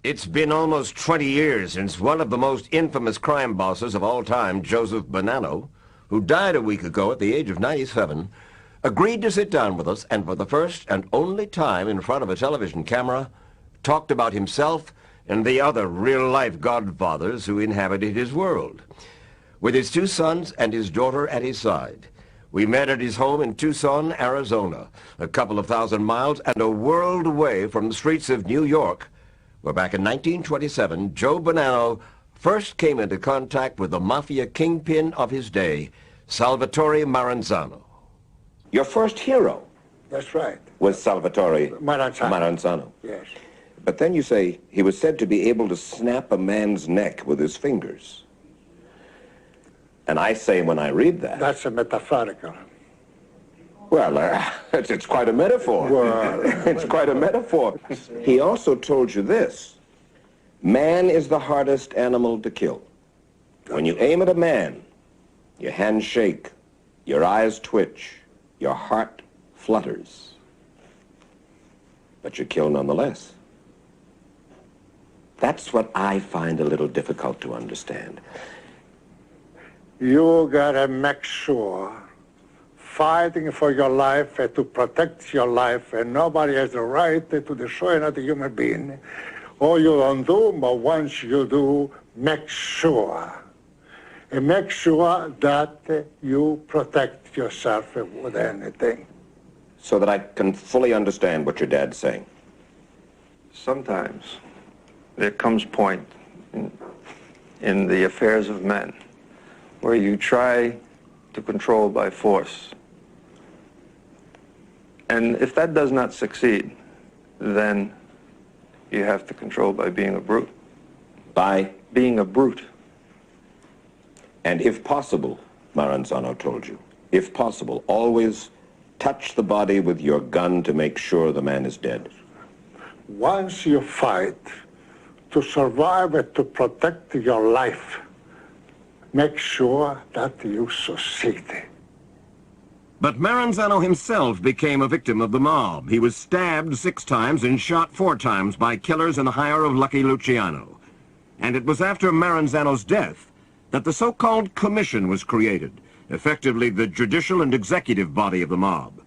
It's been almost 20 years since one of the most infamous crime bosses of all time, Joseph Bonanno, who died a week ago at the age of 97, agreed to sit down with us and for the first and only time in front of a television camera, talked about himself and the other real-life godfathers who inhabited his world. With his two sons and his daughter at his side, we met at his home in Tucson, Arizona, a couple of thousand miles and a world away from the streets of New York, where back in 1927, Joe Bonanno first came into contact with the mafia kingpin of his day, Salvatore Maranzano. Your first hero? That's right. Was Salvatore Maranzano. Yes. But then you say he was said to be able to snap a man's neck with his fingers. And I say when I read that... That's a metaphorical. Well, it's quite a metaphor. Well, it's quite a metaphor. He also told you this. Man is the hardest animal to kill. When you aim at a man, your hands shake, your eyes twitch, your heart flutters. But you kill nonetheless. That's what I find a little difficult to understand. You gotta make sure fighting for your life and to protect your life, and nobody has the right to destroy another human being. All you don't do, but once you do, make sure. And make sure that you protect yourself with anything. So that I can fully understand what your dad's saying. Sometimes there comes a point in the affairs of men where you try to control by force. And if that does not succeed, then you have to control by being a brute. By? Being a brute. And if possible, Maranzano told you, if possible, always touch the body with your gun to make sure the man is dead. Once you fight to survive and to protect your life, make sure that you succeed. But Maranzano himself became a victim of the mob. He was stabbed 6 times and shot 4 times by killers in the hire of Lucky Luciano. And it was after Maranzano's death that the so-called commission was created, effectively the judicial and executive body of the mob.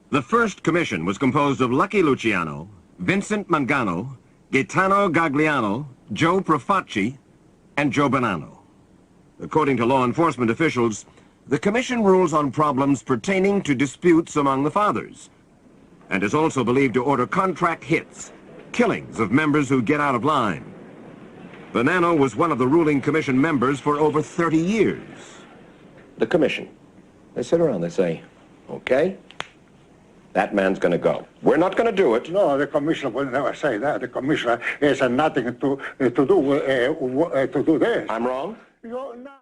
The first commission was composed of Lucky Luciano, Vincent Mangano, Gaetano Gagliano, Joe Profaci, and Joe Bonanno. According to law enforcement officials, the commission rules on problems pertaining to disputes among the fathers, and is also believed to order contract hits, killings of members who get out of line. Bonanno was one of the ruling commission members for over 30 years. The commission, they sit around, they say, okay, that man's going to go. We're not going to do it. No, the commissioner will never say that. The commissioner has nothing to do this. I'm wrong? You're not.